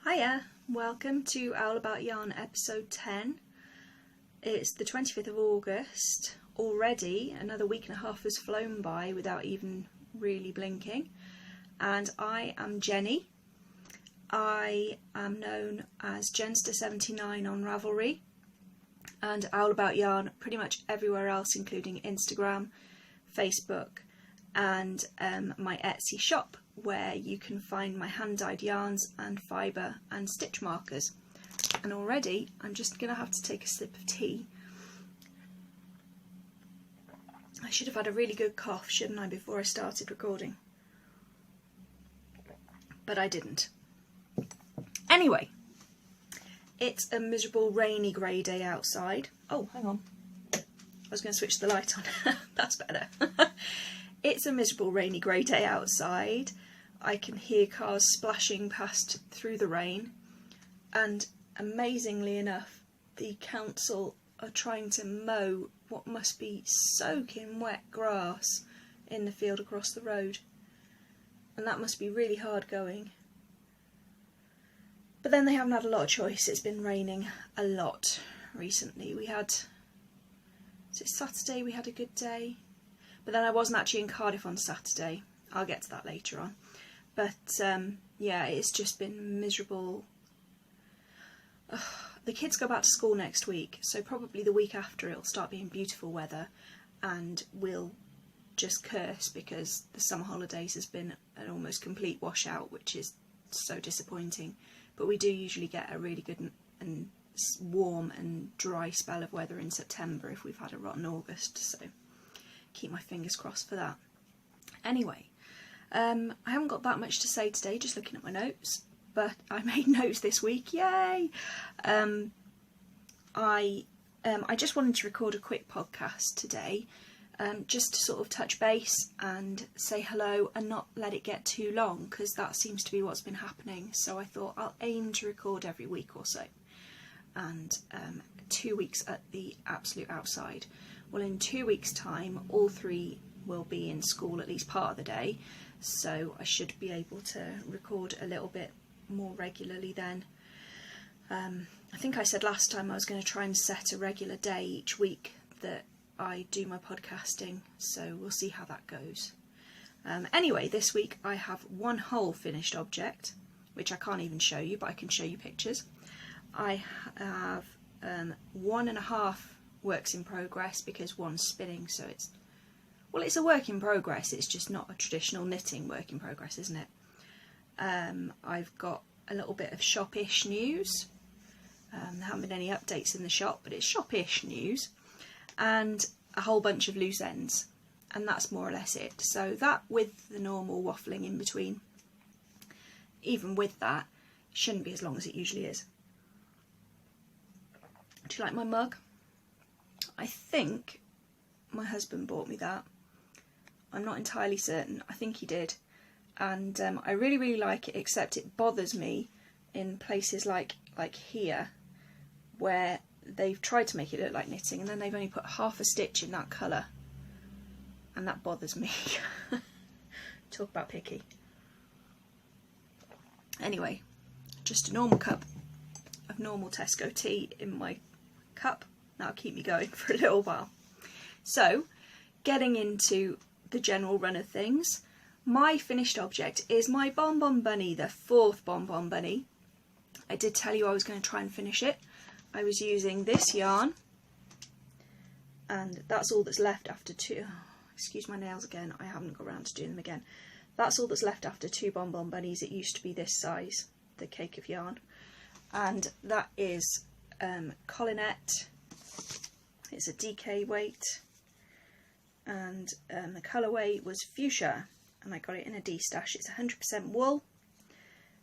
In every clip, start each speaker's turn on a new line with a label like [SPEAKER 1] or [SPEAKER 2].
[SPEAKER 1] Hiya, welcome to Owl About Yarn episode 10. It's the 25th of August. Already another week and a half has flown by without even really blinking. And I am Jenny. I am known as Jenster79 on Ravelry and Owl About Yarn pretty much everywhere else, including Instagram, Facebook and my Etsy shop, where you can find my hand-dyed yarns and fibre and stitch markers. And already I'm just going to have to take a sip of tea. I should have had a really good cough, shouldn't I, before I started recording? But I didn't. Anyway, it's a miserable rainy grey day outside. Oh, hang on. I was going to switch the light on. That's better. It's a miserable rainy grey day outside. I can hear cars splashing past through the rain, and amazingly enough, the council are trying to mow what must be soaking wet grass in the field across the road, and that must be really hard going. But then they haven't had a lot of choice. It's been raining a lot recently. Was it Saturday we had a good day? But then I wasn't actually in Cardiff on Saturday. I'll get to that later on. But yeah, it's just been miserable. The kids go back to school next week, so probably the week after it'll start being beautiful weather, and we'll just curse because the summer holidays has been an almost complete washout, which is so disappointing. But we do usually get a really good and warm and dry spell of weather in September if we've had a rotten August, so keep my fingers crossed for that. Anyway, I haven't got that much to say today, just looking at my notes, but I made notes this week, yay! I just wanted to record a quick podcast today, just to sort of touch base and say hello and not let it get too long, because that seems to be what's been happening. So I thought I'll aim to record every week or so, and 2 weeks at the absolute outside. Well, in 2 weeks' time, all three will be in school at least part of the day, so I should be able to record a little bit more regularly then. I think I said last time I was going to try and set a regular day each week that I do my podcasting, so we'll see how that goes. Anyway, this week I have one whole finished object, which I can't even show you, but I can show you pictures. I have 1.5 works in progress because one's spinning, so it's a work in progress. It's just not a traditional knitting work in progress, isn't it? I've got a little bit of shop-ish news. There haven't been any updates in the shop, but it's shop-ish news, and a whole bunch of loose ends, and that's more or less it. So that, with the normal waffling in between, even with that, shouldn't be as long as it usually is. Do you like my mug? I think my husband bought me that. I'm not entirely certain. I think he did. And I really, really like it, except it bothers me in places like here, where they've tried to make it look like knitting and then they've only put half a stitch in that colour. And that bothers me. Talk about picky. Anyway, just a normal cup of normal Tesco tea in my cup. That'll keep me going for a little while. So, getting into the general run of things, my finished object is my Bonbon Bunny, the 4th Bonbon Bunny. I did tell you I was going to try and finish it. I was using this yarn, and that's all that's left after two. Excuse my nails again, I haven't got around to doing them again. That's all that's left after 2 Bonbon Bunnies. It used to be this size, the cake of yarn. And that is Collinette. It's a DK weight, and the colourway was fuchsia, and I got it in a D-stash. It's 100% wool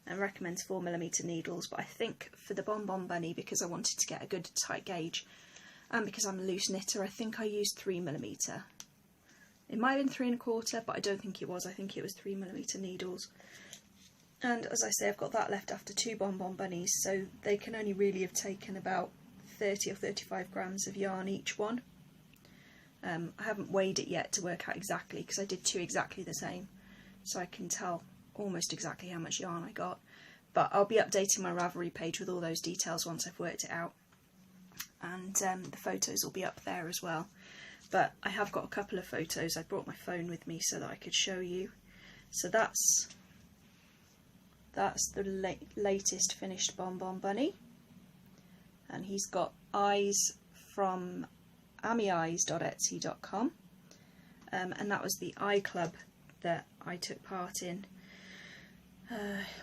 [SPEAKER 1] and recommends 4mm needles, but I think for the Bonbon Bunny, because I wanted to get a good tight gauge, and because I'm a loose knitter, I think I used 3mm. It might have been 3¼ but I don't think it was. I think it was 3mm needles. And as I say, I've got that left after 2 Bonbon Bunnies, so they can only really have taken about 30 or 35 grams of yarn each one. I haven't weighed it yet to work out exactly, because I did 2 exactly the same, so I can tell almost exactly how much yarn I got. But I'll be updating my Ravelry page with all those details once I've worked it out. And the photos will be up there as well. But I have got a couple of photos. I brought my phone with me so that I could show you. So that's the latest finished Bonbon Bunny. And he's got eyes from amieyes.etsy.com. And that was the eye club that I took part in.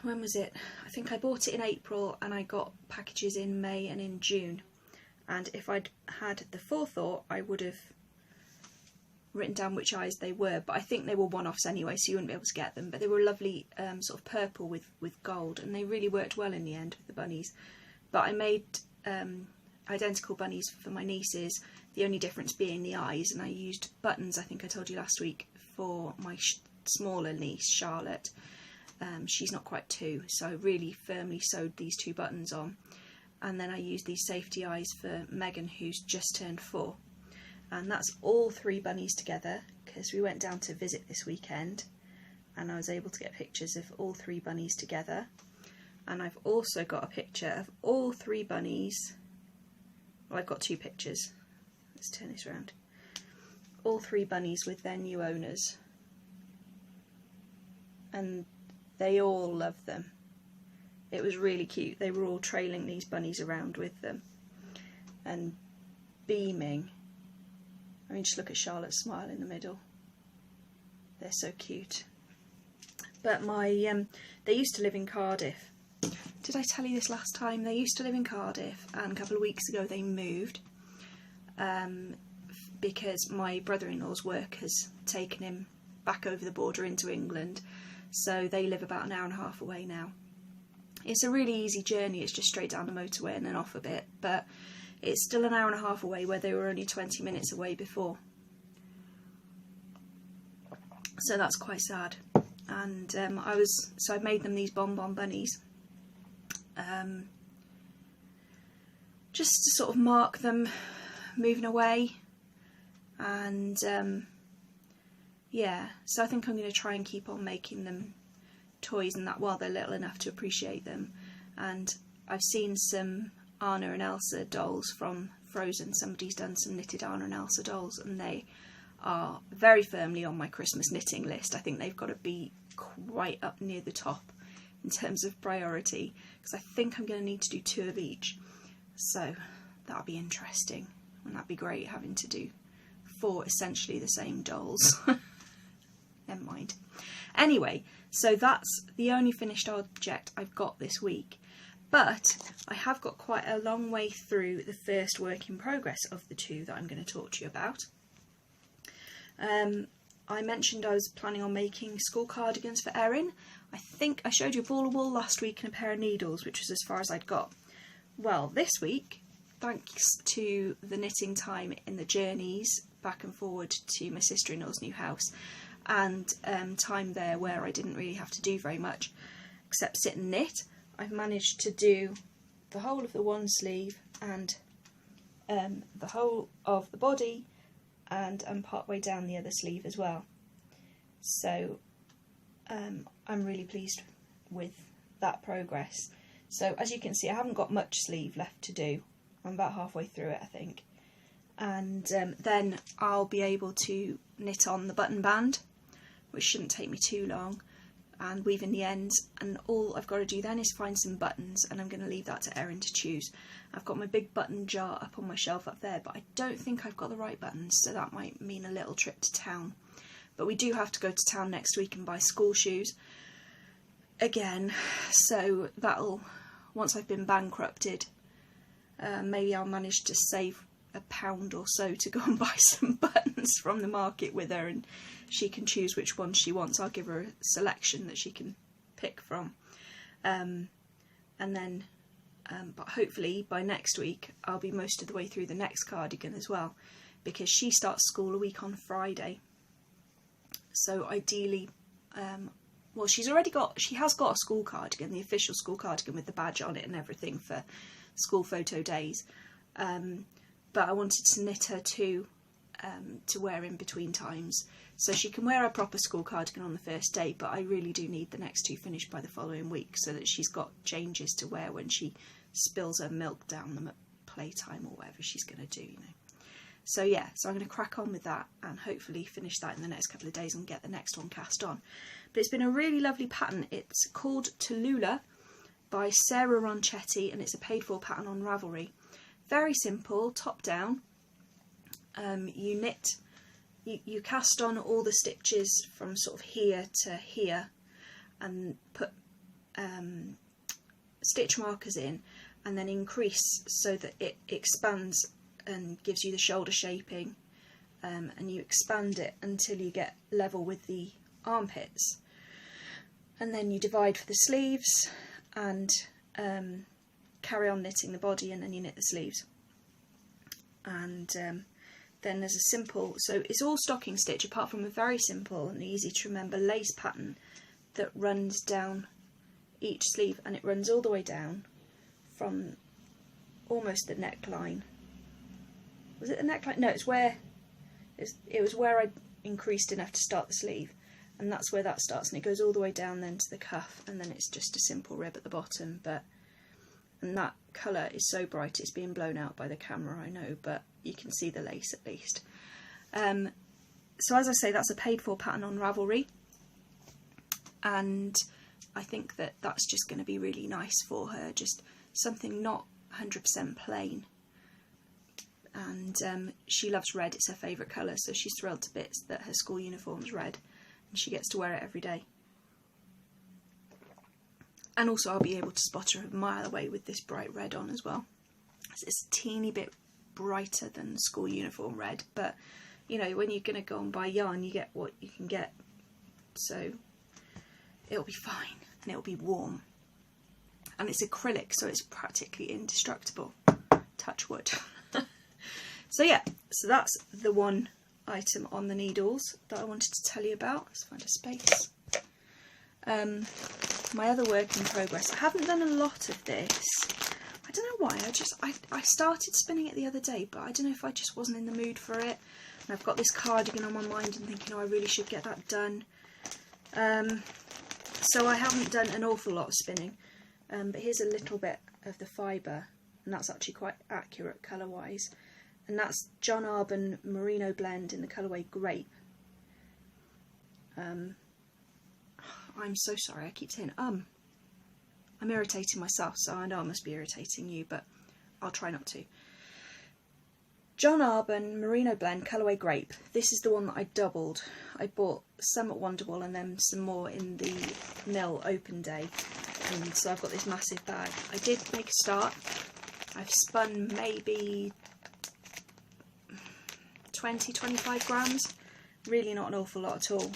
[SPEAKER 1] When was it? I think I bought it in April and I got packages in May and in June. And if I'd had the forethought, I would have written down which eyes they were, but I think they were one-offs anyway, so you wouldn't be able to get them. But they were lovely, sort of purple with gold, and they really worked well in the end with the bunnies. But I made identical bunnies for my nieces, the only difference being the eyes, and I used buttons, I think I told you last week, for my smaller niece, Charlotte. She's not quite 2, so I really firmly sewed these 2 buttons on. And then I used these safety eyes for Megan, who's just turned 4. And that's all 3 bunnies together, because we went down to visit this weekend and I was able to get pictures of all 3 bunnies together. And I've also got a picture of all 3 bunnies. Well, I've got 2 pictures. Let's turn this around. All 3 bunnies with their new owners. And they all love them. It was really cute. They were all trailing these bunnies around with them and beaming. I mean, just look at Charlotte's smile in the middle. They're so cute. But they used to live in Cardiff. Did I tell you this last time? They used to live in Cardiff, and a couple of weeks ago they moved because my brother-in-law's work has taken him back over the border into England. So they live about an hour and a half away now. It's a really easy journey, it's just straight down the motorway and then off a bit, but it's still an hour and a half away where they were only 20 minutes away before. So that's quite sad. And I made them these Bonbon Bunnies. Just to sort of mark them moving away. And yeah, so I think I'm going to try and keep on making them toys and that while they're little enough to appreciate them. And I've seen some Anna and Elsa dolls from Frozen. Somebody's done some knitted Anna and Elsa dolls, and they are very firmly on my Christmas knitting list. I think they've got to be quite up near the top in terms of priority, because I think I'm going to need to do 2 of each. So that'll be interesting. Wouldn't that be great, having to do 4 essentially the same dolls? Never mind. Anyway, so that's the only finished object I've got this week. But I have got quite a long way through the first work in progress of the 2 that I'm going to talk to you about. I mentioned I was planning on making school cardigans for Erin. I think I showed you a ball of wool last week and a pair of needles, which was as far as I'd got. Well, this week, thanks to the knitting time in the journeys back and forward to my sister-in-law's new house, and time there where I didn't really have to do very much except sit and knit, I've managed to do the whole of the one sleeve and the whole of the body, and I'm part way down the other sleeve as well. So I'm really pleased with that progress. So as you can see, I haven't got much sleeve left to do. I'm about halfway through it, I think. And then I'll be able to knit on the button band, which shouldn't take me too long, and weave in the ends, and all I've got to do then is find some buttons, and I'm going to leave that to Erin to choose. I've got my big button jar up on my shelf up there, but I don't think I've got the right buttons, so that might mean a little trip to town. But we do have to go to town next week and buy school shoes again, so that'll, once I've been bankrupted, maybe I'll manage to save £1 or so to go and buy some buttons from the market with her, and she can choose which ones she wants. I'll give her a selection that she can pick from, and then but hopefully by next week I'll be most of the way through the next cardigan as well, because she starts school a week on Friday. So ideally, well, she has got a school cardigan, the official school cardigan with the badge on it and everything for school photo days. But I wanted to knit her 2 to wear in between times. So she can wear a proper school cardigan on the first day, but I really do need the next 2 finished by the following week so that she's got changes to wear when she spills her milk down them at playtime or whatever she's going to do, you know. So yeah, so I'm going to crack on with that and hopefully finish that in the next couple of days and get the next one cast on. But it's been a really lovely pattern. It's called Tallulah by Sarah Ronchetti, and it's a paid for pattern on Ravelry. Very simple, top down. You knit, you cast on all the stitches from sort of here to here and put stitch markers in, and then increase so that it expands and gives you the shoulder shaping, and you expand it until you get level with the armpits, and then you divide for the sleeves and carry on knitting the body, and then you knit the sleeves. And then there's a simple, so it's all stocking stitch apart from a very simple and easy to remember lace pattern that runs down each sleeve, and it runs all the way down from almost the neckline. Was it the neckline? No, it was where I increased enough to start the sleeve, and that's where that starts, and it goes all the way down then to the cuff, and then it's just a simple rib at the bottom. And that colour is so bright it's being blown out by the camera, I know, but you can see the lace at least. So as I say, that's a paid for pattern on Ravelry, and I think that that's just going to be really nice for her, just something not 100% plain. And she loves red, it's her favourite colour, so she's thrilled to bits that her school uniform's red and she gets to wear it every day. And also I'll be able to spot her a mile away with this bright red on as well. It's a teeny bit brighter than school uniform red, but you know, when you're going to go and buy yarn, you get what you can get, so it'll be fine and it'll be warm. And it's acrylic, so it's practically indestructible. Touch wood. So yeah, so that's the one item on the needles that I wanted to tell you about. Let's find a space. My other work in progress. I haven't done a lot of this. I don't know why. I started spinning it the other day, but I don't know if I just wasn't in the mood for it. And I've got this cardigan on my mind and thinking, oh, I really should get that done. So I haven't done an awful lot of spinning. But here's a little bit of the fibre, and that's actually quite accurate colour-wise. And that's John Arbon Merino Blend in the colourway Grape. I'm so sorry, I keep saying I'm irritating myself, so I know I must be irritating you, but I'll try not to. John Arbon Merino Blend colourway Grape. This is the one that I doubled. I bought some at Wonderwall and then some more in the mill open day. And so I've got this massive bag. I did make a start. I've spun maybe 20-25 grams, really not an awful lot at all.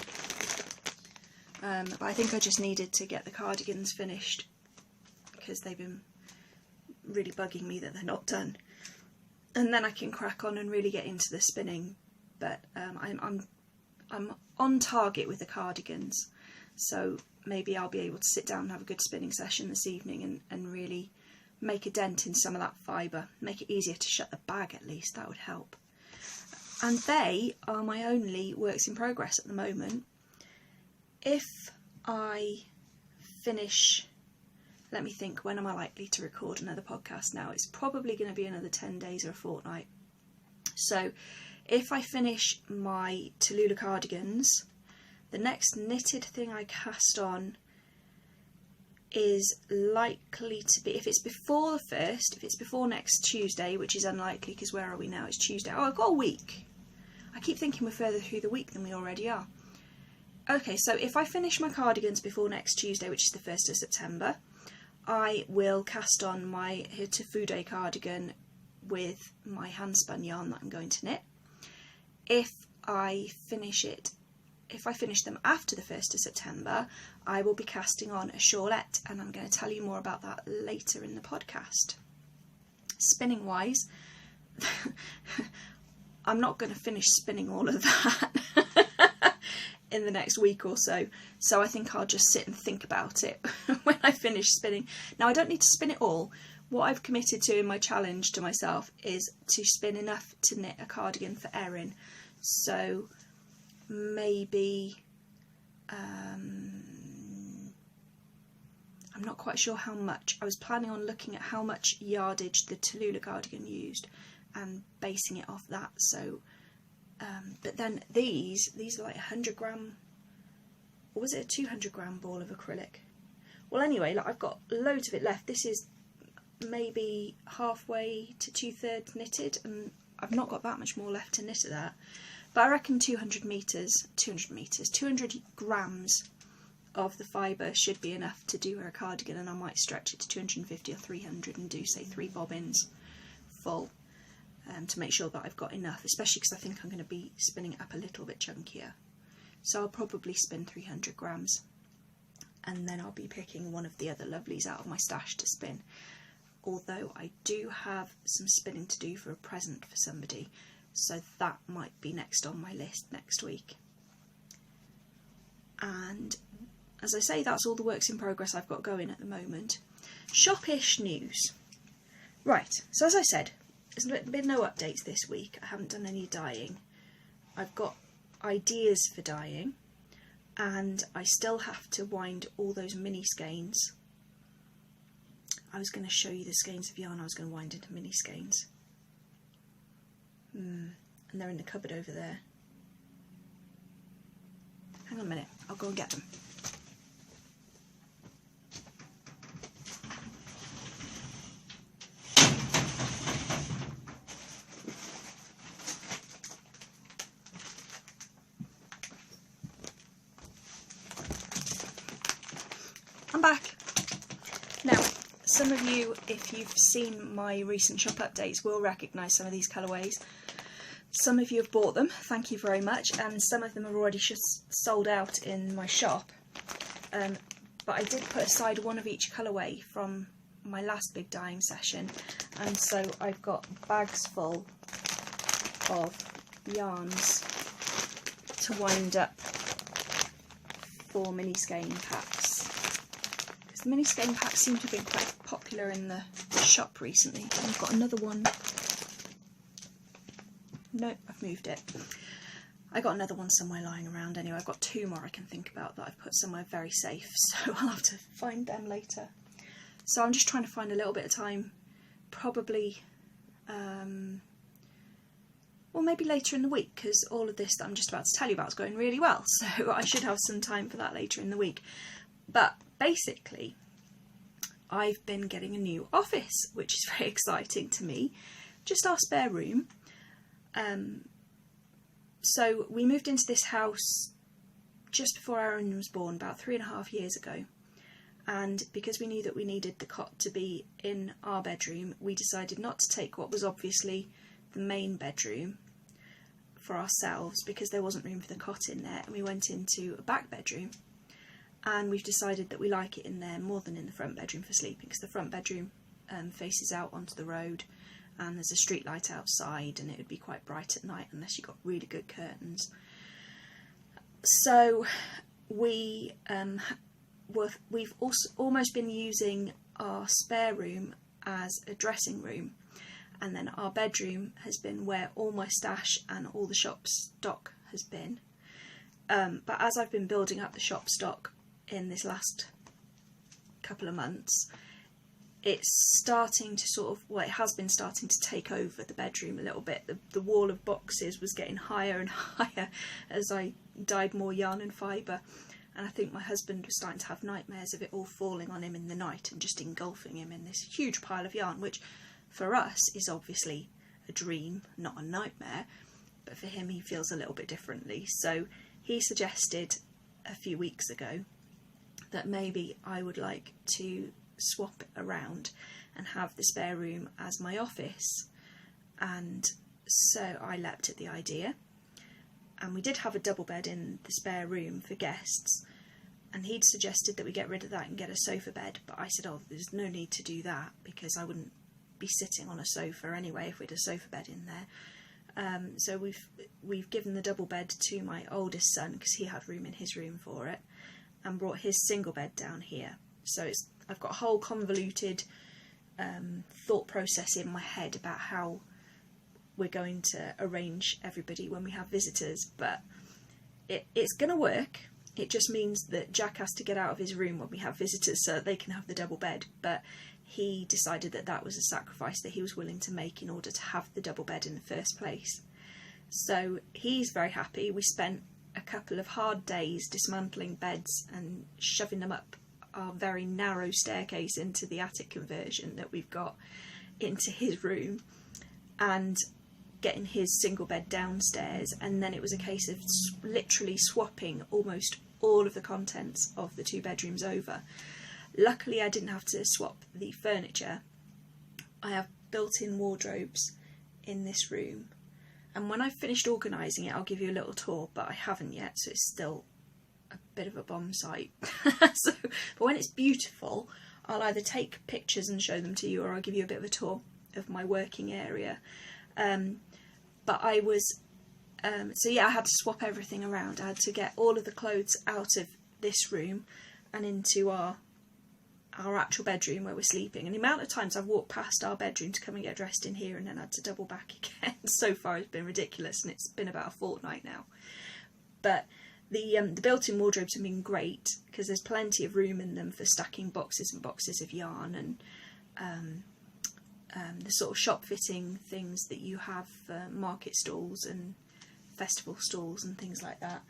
[SPEAKER 1] But I think I just needed to get the cardigans finished because they've been really bugging me that they're not done, and then I can crack on and really get into the spinning. But I'm on target with the cardigans, so maybe I'll be able to sit down and have a good spinning session this evening and really make a dent in some of that fibre, make it easier to shut the bag at least. That would help. And they are my only works in progress at the moment. If I finish, let me think, when am I likely to record another podcast now? It's probably going to be another 10 days or a fortnight. So if I finish my Tallulah cardigans, the next knitted thing I cast on is likely to be, if it's before the 1st, if it's before next Tuesday, which is unlikely because where are we now? It's Tuesday. Oh, I've got a week. I keep thinking we're further through the week than we already are. Okay, so if I finish my cardigans before next Tuesday, which is the 1st of September, I will cast on my Hirtafude cardigan with my handspun yarn that I'm going to knit. If I finish them after the 1st of September, I will be casting on a shawlette, and I'm going to tell you more about that later in the podcast. Spinning wise, I'm not going to finish spinning all of that in the next week or so I think I'll just sit and think about it when I finish spinning. Now I don't need to spin it all. what I've committed to in my challenge to myself is to spin enough to knit a cardigan for Erin. So maybe, I'm not quite sure how much. I was planning on looking at how much yardage the Tallulah cardigan used and basing it off that. So, but then these are like 100 gram, or was it a 200 gram ball of acrylic? Well, anyway, like I've got loads of it left. This is maybe halfway to 2/3 knitted, and I've not got that much more left to knit of that. But I reckon 200 grams of the fibre should be enough to do her a cardigan, and I might stretch it to 250 or 300 and do, say, 3 bobbins full, to make sure that I've got enough, especially because I think I'm going to be spinning it up a little bit chunkier. So I'll probably spin 300 grams, and then I'll be picking one of the other lovelies out of my stash to spin. Although I do have some spinning to do for a present for somebody, so that might be next on my list next week. And as I say, that's all the works in progress I've got going at the moment. Shoppish news. Right, so as I said, there's been no updates this week. I haven't done any dyeing. I've got ideas for dyeing, and I still have to wind all those mini skeins. I was going to show you the skeins of yarn I was going to wind into mini skeins. And they're in the cupboard over there. Hang on a minute, I'll go and get them. I'm back. Now, some of you, if you've seen my recent shop updates, will recognise some of these colourways. Some of you have bought them, thank you very much, and some of them are already sold out in my shop. But I did put aside one of each colourway from my last big dyeing session, and so I've got bags full of yarns to wind up for mini skein packs. Because the mini skein packs seem to have been quite popular in the shop recently. And I've got another one. No, I've moved it. I got another one somewhere lying around anyway. I've got 2 more I can think about that I've put somewhere very safe, so I'll have to find them later. So I'm just trying to find a little bit of time, probably, well, maybe later in the week, because all of this that I'm just about to tell you about is going really well, so I should have some time for that later in the week. But basically, I've been getting a new office, which is very exciting to me. Just our spare room. So we moved into this house just before Erin was born, about 3.5 years ago. And because we knew that we needed the cot to be in our bedroom, we decided not to take what was obviously the main bedroom for ourselves, because there wasn't room for the cot in there, and we went into a back bedroom. And we've decided that we like it in there more than in the front bedroom for sleeping, because the front bedroom faces out onto the road, and there's a street light outside, and it would be quite bright at night unless you got really good curtains. So we've also almost been using our spare room as a dressing room, and then our bedroom has been where all my stash and all the shop stock has been. But as I've been building up the shop stock in this last couple of months, it's starting to sort of, well, it has been starting to take over the bedroom a little bit. The wall of boxes was getting higher and higher as I dyed more yarn and fibre, and I think my husband was starting to have nightmares of it all falling on him in the night and just engulfing him in this huge pile of yarn, which for us is obviously a dream, not a nightmare, but for him he feels a little bit differently. So he suggested a few weeks ago that maybe I would like to swap it around and have the spare room as my office, and so I leapt at the idea. And we did have a double bed in the spare room for guests, and he'd suggested that we get rid of that and get a sofa bed, but I said, oh, there's no need to do that, because I wouldn't be sitting on a sofa anyway if we had a sofa bed in there. So we've given the double bed to my oldest son, because he had room in his room for it, and brought his single bed down here. So I've got a whole convoluted thought process in my head about how we're going to arrange everybody when we have visitors, but it's going to work. It just means that Jack has to get out of his room when we have visitors so that they can have the double bed, but he decided that that was a sacrifice that he was willing to make in order to have the double bed in the first place. So he's very happy. We spent a couple of hard days dismantling beds and shoving them up our very narrow staircase into the attic conversion that we've got into his room, and getting his single bed downstairs, and then it was a case of literally swapping almost all of the contents of the 2 bedrooms over. Luckily I didn't have to swap the furniture. I have built-in wardrobes in this room, and when I've finished organising it I'll give you a little tour, but I haven't yet, so it's still a bit of a bomb site. But when it's beautiful I'll either take pictures and show them to you, or I'll give you a bit of a tour of my working area. But I was, so yeah, I had to swap everything around. I had to get all of the clothes out of this room and into our actual bedroom where we're sleeping. And the amount of times I've walked past our bedroom to come and get dressed in here and then had to double back again so far has been ridiculous, and it's been about a fortnight now. But the built-in wardrobes have been great because there's plenty of room in them for stacking boxes and boxes of yarn, and the sort of shop fitting things that you have for market stalls and festival stalls and things like that.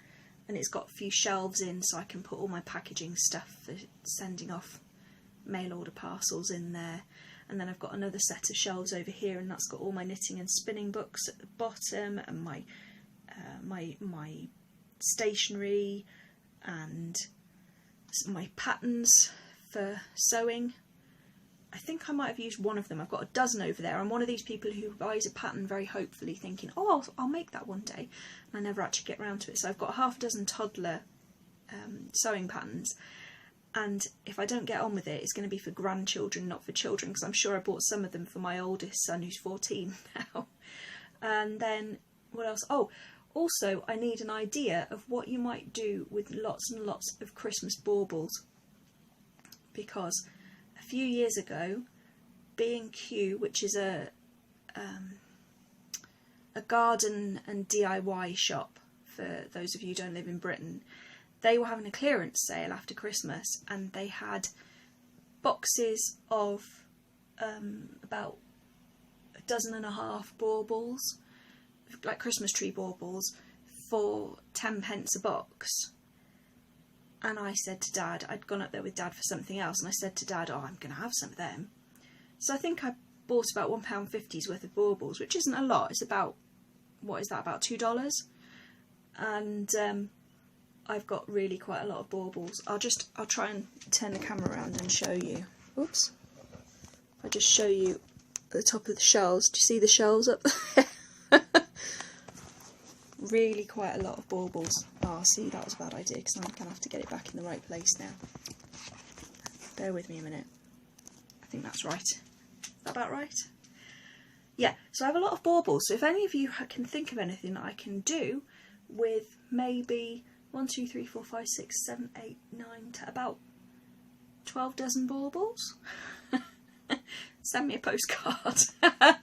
[SPEAKER 1] And it's got a few shelves in so I can put all my packaging stuff for sending off mail order parcels in there. And then I've got another set of shelves over here, and that's got all my knitting and spinning books at the bottom, and my stationery and my patterns for sewing. I think I might have used one of them. I've got a dozen over there. I'm one of these people who buys a pattern very hopefully thinking, oh, I'll make that one day, and I never actually get round to it. So I've got half a dozen toddler sewing patterns, and if I don't get on with it, it's going to be for grandchildren, not for children, because I'm sure I bought some of them for my oldest son who's 14 now. And then what else? Oh, also I need an idea of what you might do with lots and lots of Christmas baubles, because a few years ago, B&Q, which is a garden and DIY shop for those of you who don't live in Britain, they were having a clearance sale after Christmas, and they had boxes of about 12 baubles, like Christmas tree baubles, for 10p a box. And I said to Dad, I'd gone up there with Dad for something else, and I said to Dad, oh, I'm going to have some of them. So I think I bought about £1.50's worth of baubles, which isn't a lot. It's about, what is that, about $2? And I've got really quite a lot of baubles. I'll try and turn the camera around and show you. Oops. I'll just show you at the top of the shelves. Do you see the shelves up there? Really quite a lot of baubles. Oh, see, that was a bad idea because I'm going to have to get it back in the right place now. Bear with me a minute. I think that's right. Is that about right? Yeah, so I have a lot of baubles. So if any of you can think of anything that I can do with maybe 1, 2, 3, 4, 5, 6, 7, 8, 9, 10, about 12 dozen baubles, send me a postcard. I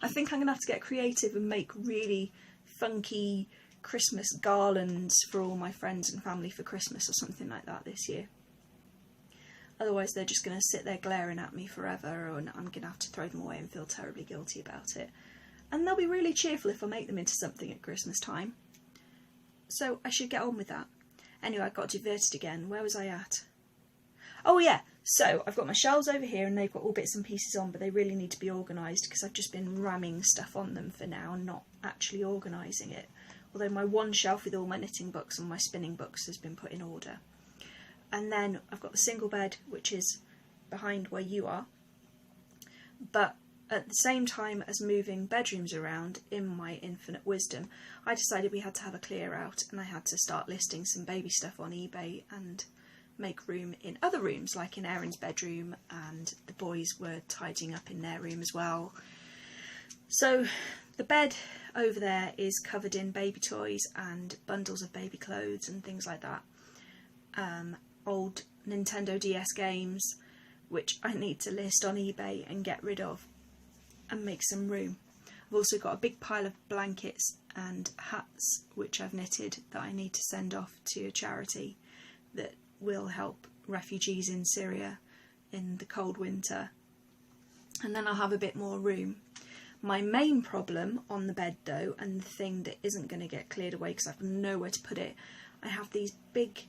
[SPEAKER 1] think I'm going to have to get creative and make really funky Christmas garlands for all my friends and family for Christmas or something like that this year. Otherwise they're just going to sit there glaring at me forever, and I'm going to have to throw them away and feel terribly guilty about it. And they'll be really cheerful if I make them into something at Christmas time. So I should get on with that. Anyway, I got diverted again. Where was I at? Oh yeah, so I've got my shelves over here and they've got all bits and pieces on, but they really need to be organised because I've just been ramming stuff on them for now and not actually organising it. Although my one shelf with all my knitting books and my spinning books has been put in order. And then I've got the single bed, which is behind where you are. But at the same time as moving bedrooms around, in my infinite wisdom, I decided we had to have a clear out, and I had to start listing some baby stuff on eBay and make room in other rooms, like in Erin's bedroom, and the boys were tidying up in their room as well. So the bed over there is covered in baby toys and bundles of baby clothes and things like that. Old Nintendo DS games, which I need to list on eBay and get rid of and make some room. I've also got a big pile of blankets and hats which I've knitted that I need to send off to a charity that will help refugees in Syria in the cold winter. And then I'll have a bit more room. My main problem on the bed though, and the thing that isn't going to get cleared away because I've nowhere to put it, I have these big,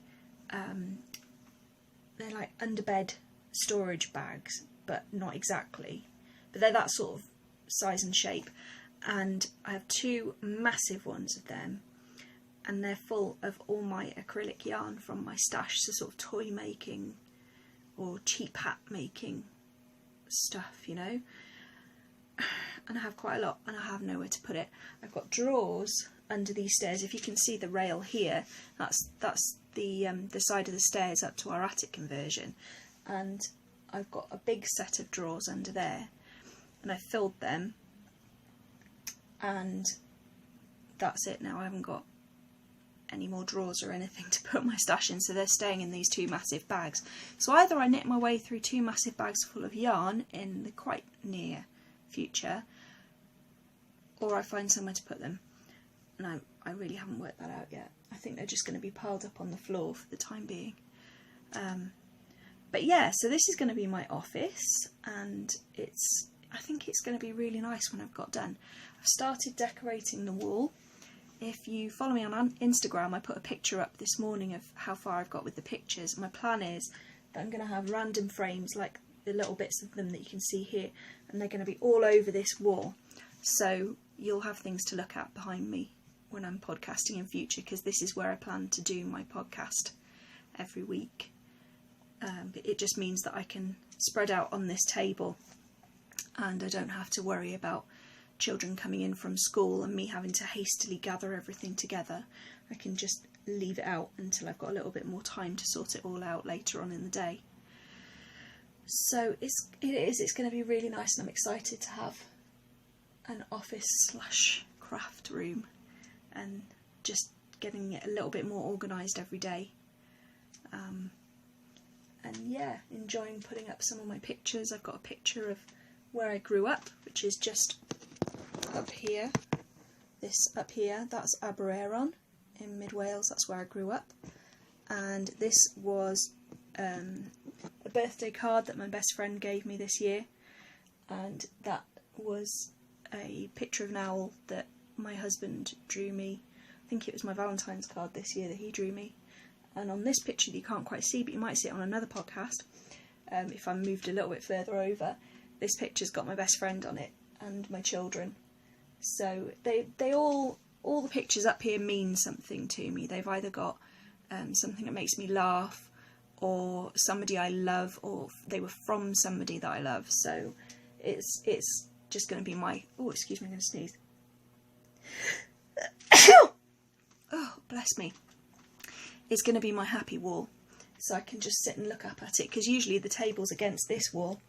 [SPEAKER 1] they're like underbed storage bags, but not exactly. But they're that sort of size and shape. And I have two massive ones of them, and they're full of all my acrylic yarn from my stash, so sort of toy making or cheap hat making stuff, you know. And I have quite a lot, and I have nowhere to put it. I've got drawers under these stairs. If you can see the rail here, that's the side of the stairs up to our attic conversion, and I've got a big set of drawers under there, and I filled them, and that's it now. I haven't got any more drawers or anything to put my stash in, so they're staying in these two massive bags. So either I knit my way through two massive bags full of yarn in the quite near future, or I find somewhere to put them. And I really haven't worked that out yet. I think they're just going to be piled up on the floor for the time being. But yeah, so this is going to be my office, and I think it's going to be really nice when I've got done. I've started decorating the wall. If you follow me on Instagram, I put a picture up this morning of how far I've got with the pictures. My plan is that I'm going to have random frames, like the little bits of them that you can see here, and they're going to be all over this wall. So you'll have things to look at behind me when I'm podcasting in future, because this is where I plan to do my podcast every week. But it just means that I can spread out on this table, and I don't have to worry about children coming in from school and me having to hastily gather everything together. I can just leave it out until I've got a little bit more time to sort it all out later on in the day. So it's going to be really nice, and I'm excited to have an office / craft room, and just getting it a little bit more organised every day. And yeah, enjoying putting up some of my pictures. I've got a picture of where I grew up, which is just up here. This up here, that's Abereiron in Mid Wales, that's where I grew up. And this was a birthday card that my best friend gave me this year, and that was a picture of an owl that my husband drew me. I think it was my Valentine's card this year that he drew me. And on this picture that you can't quite see, but you might see it on another podcast, if I moved a little bit further over, this picture's got my best friend on it and my children. So they all the pictures up here mean something to me. They've either got something that makes me laugh, or somebody I love, or they were from somebody that I love. So it's just going to be my... Oh, excuse me, I'm going to sneeze. Oh, bless me. It's going to be my happy wall, so I can just sit and look up at it, because usually the table's against this wall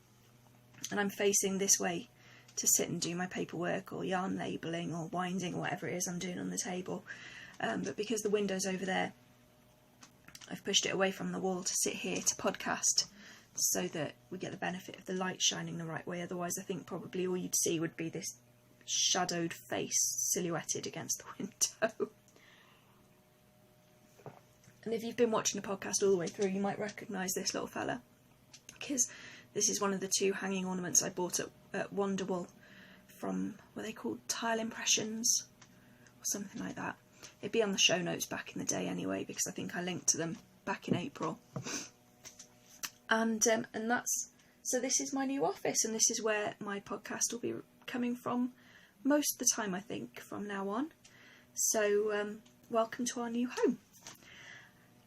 [SPEAKER 1] and I'm facing this way to sit and do my paperwork or yarn labelling or winding or whatever it is I'm doing on the table. But because the window's over there, I've pushed it away from the wall to sit here to podcast, so that we get the benefit of the light shining the right way. Otherwise I think probably all you'd see would be this shadowed face silhouetted against the window. And if you've been watching the podcast all the way through, you might recognise this little fella, because this is one of the two hanging ornaments I bought at Wonderwall from, were they called Tile Impressions or something like that. It'd be on the show notes back in the day anyway, because I think I linked to them back in April. And that's, so this is my new office, and this is where my podcast will be coming from most of the time, I think, from now on. So welcome to our new home.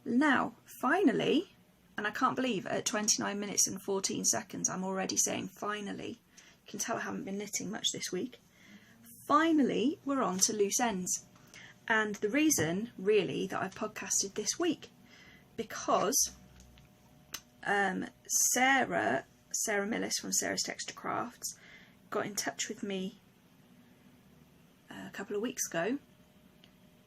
[SPEAKER 1] Now, finally, and I can't believe at 29 minutes and 14 seconds I'm already saying finally. You can tell I haven't been knitting much this week. Finally, we're on to loose ends. And the reason, really, that I've podcasted this week, because Sarah Millis from Sarah's Texture Crafts got in touch with me a couple of weeks ago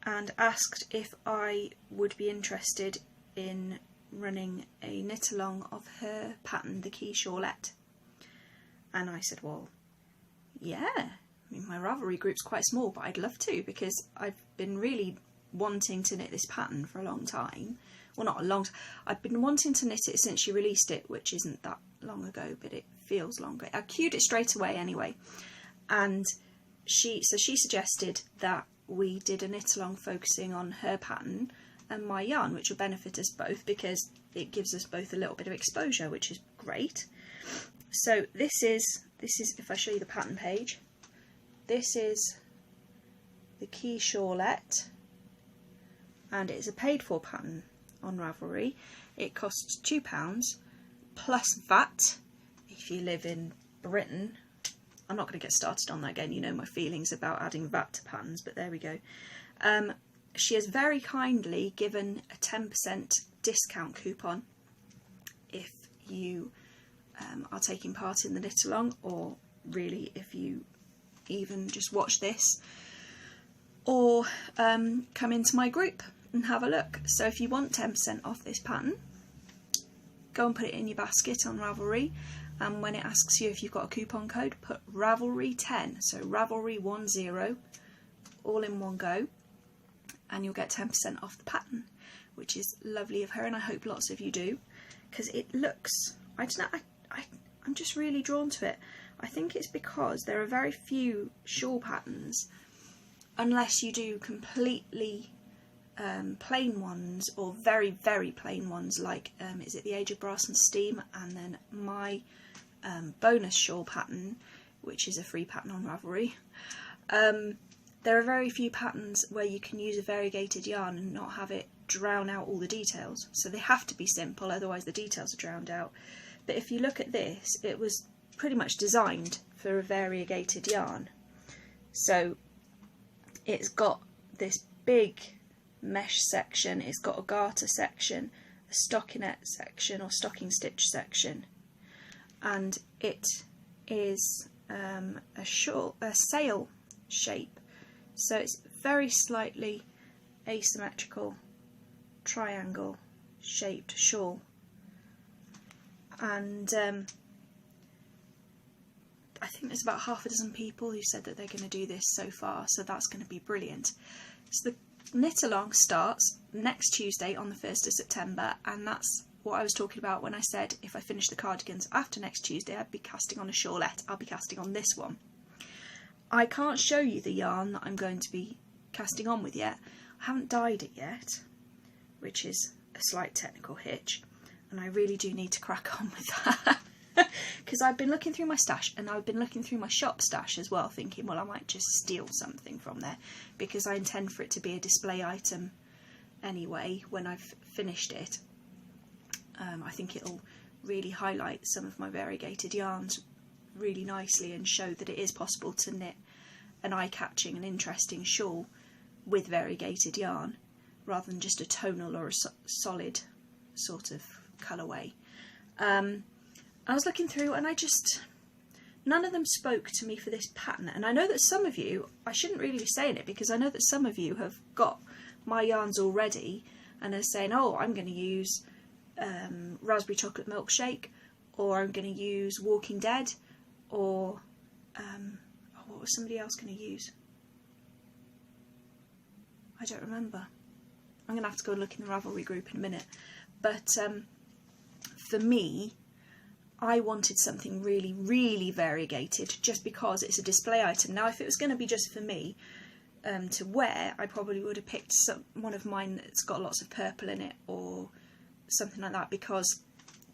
[SPEAKER 1] and asked if I would be interested in running a knit along of her pattern, the Key Shawlette. And I said, well, yeah, I mean, my Ravelry group's quite small, but I'd love to, because I've been really wanting to knit this pattern for a long time. Well, not a long time. I've been wanting to knit it since she released it, which isn't that long ago, but it feels longer. I queued it straight away anyway. And she suggested that we did a knit along focusing on her pattern and my yarn, which will benefit us both because it gives us both a little bit of exposure, which is great. So this is if I show you the pattern page, this is the Key Shawlette, and it's a paid for pattern on Ravelry. It costs £2 plus VAT if you live in Britain. I'm not going to get started on that again, you know my feelings about adding VAT to patterns, but there we go. She has very kindly given a 10% discount coupon if you are taking part in the knit along, or really if you even just watch this, or come into my group and have a look. So if you want 10% off this pattern, go and put it in your basket on Ravelry, and when it asks you if you've got a coupon code, put Ravelry10, so Ravelry10, all in one go, and you'll get 10% off the pattern, which is lovely of her, and I hope lots of you do, because it looks, I don't know, I'm just really drawn to it. I think it's because there are very few shawl patterns, unless you do completely plain ones, or very, very plain ones, like is it the Age of Brass and Steam, and then my bonus shawl pattern, which is a free pattern on Ravelry. There are very few patterns where you can use a variegated yarn and not have it drown out all the details, so they have to be simple, otherwise the details are drowned out. But if you look at this, it was pretty much designed for a variegated yarn. So it's got this big mesh section, it's got a garter section, a stockinette section or stocking stitch section, and it is a sail shape, so it's very slightly asymmetrical triangle shaped shawl, and I think there's about half a dozen people who said that they're going to do this so far, so that's going to be brilliant. So the knit along starts next Tuesday on the 1st of September, and that's what I was talking about when I said if I finish the cardigans after next Tuesday I'd be casting on a shawlette. I'll be casting on this one. I can't show you the yarn that I'm going to be casting on with yet. I haven't dyed it yet, which is a slight technical hitch, and I really do need to crack on with that. Because I've been looking through my stash, and I've been looking through my shop stash as well, thinking, well, I might just steal something from there, because I intend for it to be a display item anyway when I've finished it. I think it'll really highlight some of my variegated yarns really nicely and show that it is possible to knit an eye-catching and interesting shawl with variegated yarn, rather than just a tonal or a solid sort of colourway. I was looking through and none of them spoke to me for this pattern, and I know that some of you, I shouldn't really be saying it because I know that some of you have got my yarns already and are saying, oh, I'm going to use Raspberry Chocolate Milkshake, or I'm going to use Walking Dead, or what was somebody else going to use? I don't remember. I'm going to have to go and look in the Ravelry group in a minute. But for me, I wanted something really, really variegated, just because it's a display item. Now, if it was going to be just for me to wear, I probably would have picked one of mine that's got lots of purple in it, or something like that, because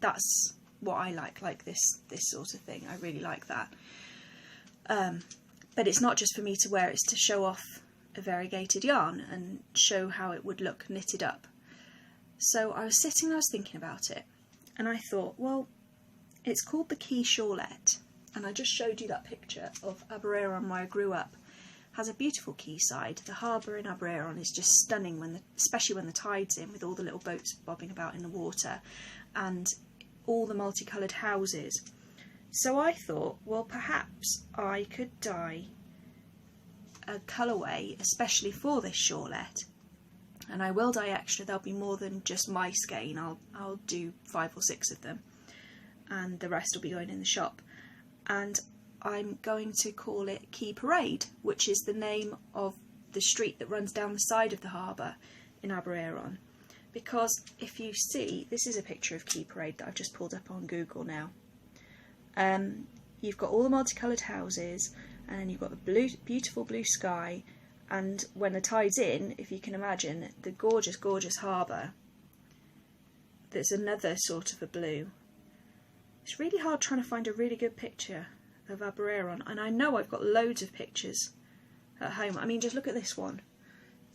[SPEAKER 1] that's what I like this sort of thing. I really like that. But it's not just for me to wear, it's to show off a variegated yarn and show how it would look knitted up. So I was sitting and I was thinking about it, and I thought, well, it's called the Key Shawlette, and I just showed you that picture of Aberaeron where I grew up. It has a beautiful quayside. The harbour in Aberaeron is just stunning, especially when the tide's in, with all the little boats bobbing about in the water and all the multicoloured houses. So I thought, well, perhaps I could dye a colourway especially for this shawlette. and I will dye extra. There'll be more than just my skein. I'll do 5 or 6 of them, and the rest will be going in the shop. And I'm going to call it Quay Parade, which is the name of the street that runs down the side of the harbour in Aberaeron. Because if you see, this is a picture of Quay Parade that I've just pulled up on Google now. You've got all the multicoloured houses, and then you've got the beautiful blue sky, and when the tide's in, if you can imagine, the gorgeous, gorgeous harbour. There's another sort of a blue. It's really hard trying to find a really good picture of Aberaeron, and I know I've got loads of pictures at home. I mean, just look at this one.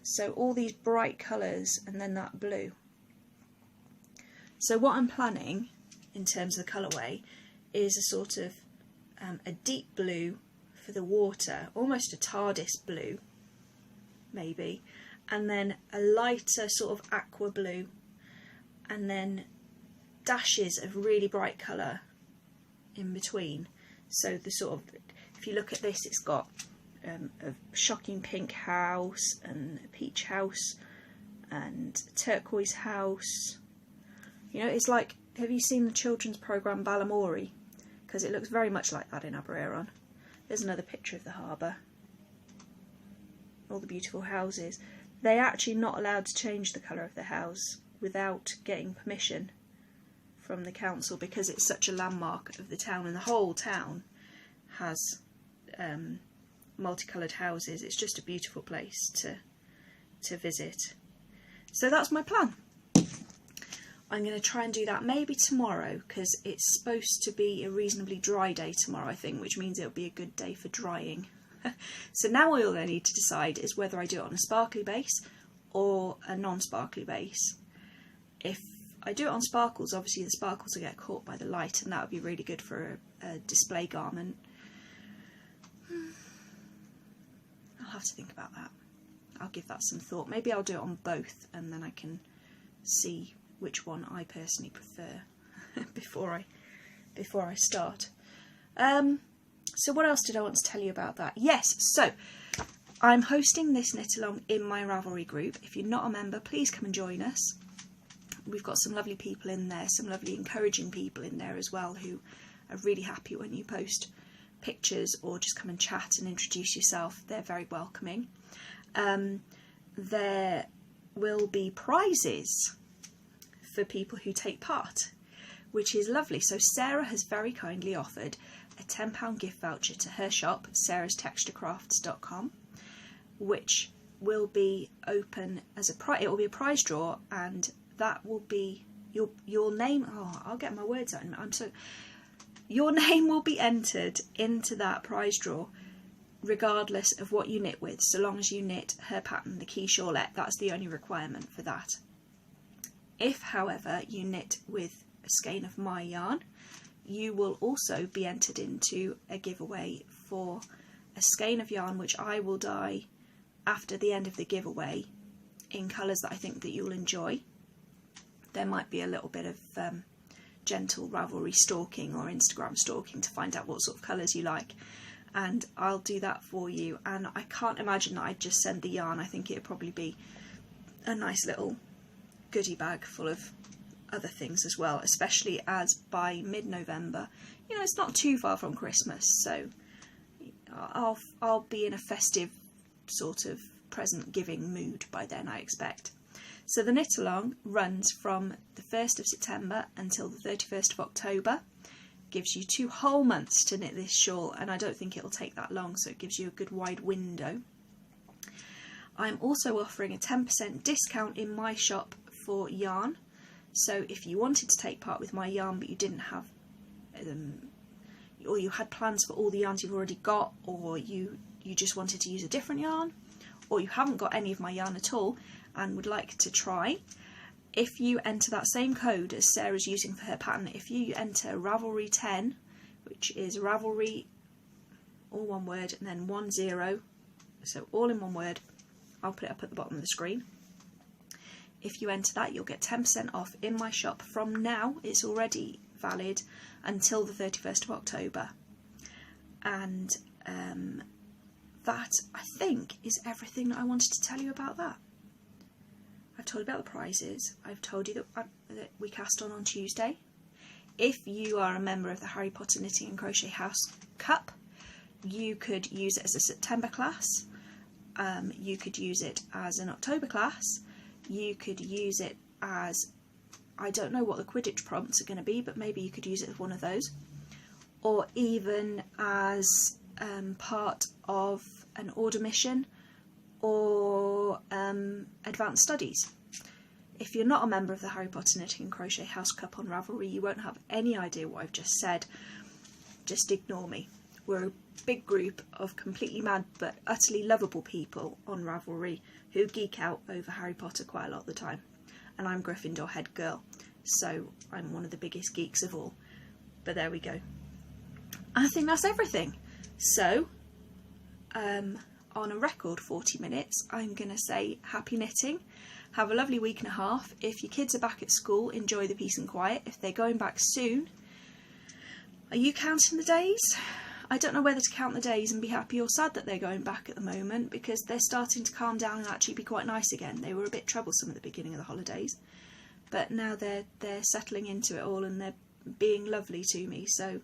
[SPEAKER 1] So all these bright colours and then that blue. So what I'm planning in terms of the colourway is a sort of a deep blue for the water, almost a TARDIS blue maybe, and then a lighter sort of aqua blue, and then dashes of really bright colour in between. So the sort of, if you look at this, it's got a shocking pink house and a peach house and a turquoise house. You know, it's like, have you seen the children's programme Balamori? Because it looks very much like that in Aberaeron. There's another picture of the harbour. All the beautiful houses. They're actually not allowed to change the colour of the house without getting permission from the council, because it's such a landmark of the town, and the whole town has multicoloured houses. It's just a beautiful place to visit. So that's my plan. I'm going to try and do that maybe tomorrow, because it's supposed to be a reasonably dry day tomorrow, I think, which means it'll be a good day for drying. So now all I need to decide is whether I do it on a sparkly base or a non-sparkly base. If I do it on sparkles, obviously the sparkles will get caught by the light, and that would be really good for a display garment. I'll have to think about that. I'll give that some thought. Maybe I'll do it on both, and then I can see which one I personally prefer before I start. So what else did I want to tell you about that? Yes, so I'm hosting this knit along in my Ravelry group. If you're not a member, please come and join us. We've got some lovely people in there, some lovely encouraging people in there as well, who are really happy when you post pictures or just come and chat and introduce yourself. They're very welcoming. There will be prizes for people who take part, which is lovely. So Sarah has very kindly offered a £10 gift voucher to her shop, sarahstexturecrafts.com, which will be open as it will be a prize draw, and that will be your name. Oh, I'll get my words out. Your name will be entered into that prize draw, regardless of what you knit with, so long as you knit her pattern, the Key Shawlette. That's the only requirement for that. If, however, you knit with a skein of my yarn, you will also be entered into a giveaway for a skein of yarn, which I will dye after the end of the giveaway in colours that I think that you'll enjoy. There might be a little bit of gentle Ravelry stalking or Instagram stalking to find out what sort of colours you like, and I'll do that for you. And I can't imagine that I'd just send the yarn. I think it'd probably be a nice little goodie bag full of other things as well, especially as by mid-November, you know, it's not too far from Christmas, so I'll be in a festive sort of present giving mood by then, I expect. So the knit along runs from the 1st of September until the 31st of October. Gives you 2 whole months to knit this shawl, and I don't think it'll take that long, so it gives you a good wide window. I'm also offering a 10% discount in my shop for yarn. So if you wanted to take part with my yarn but you didn't have or you had plans for all the yarns you've already got, or you just wanted to use a different yarn, or you haven't got any of my yarn at all and would like to try, if you enter that same code as Sarah's using for her pattern, if you enter Ravelry 10, which is Ravelry, all one word, and then 10, so all in one word, I'll put it up at the bottom of the screen. If you enter that, you'll get 10% off in my shop from now. It's already valid until the 31st of October. And that, I think, is everything that I wanted to tell you about that. I've told you about the prizes. I've told you that we cast on Tuesday. If you are a member of the Harry Potter Knitting and Crochet House Cup, you could use it as a September class. You could use it as an October class. You could use it as, I don't know what the Quidditch prompts are going to be, but maybe you could use it as one of those. Or even as part of an order mission or advanced studies. If you're not a member of the Harry Potter Knitting and Crochet House Cup on Ravelry, you won't have any idea what I've just said. Just ignore me. We're a big group of completely mad but utterly lovable people on Ravelry who geek out over Harry Potter quite a lot of the time. And I'm Gryffindor head girl, so I'm one of the biggest geeks of all. But there we go. I think that's everything. So, on a record 40 minutes, I'm going to say happy knitting. Have a lovely week and a half. If your kids are back at school, enjoy the peace and quiet. If they're going back soon, are you counting the days? I don't know whether to count the days and be happy or sad that they're going back at the moment, because they're starting to calm down and actually be quite nice again. They were a bit troublesome at the beginning of the holidays, but now they're settling into it all and they're being lovely to me, so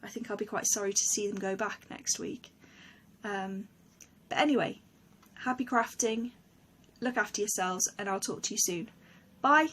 [SPEAKER 1] I think I'll be quite sorry to see them go back next week. But anyway, happy crafting, look after yourselves, and I'll talk to you soon. Bye!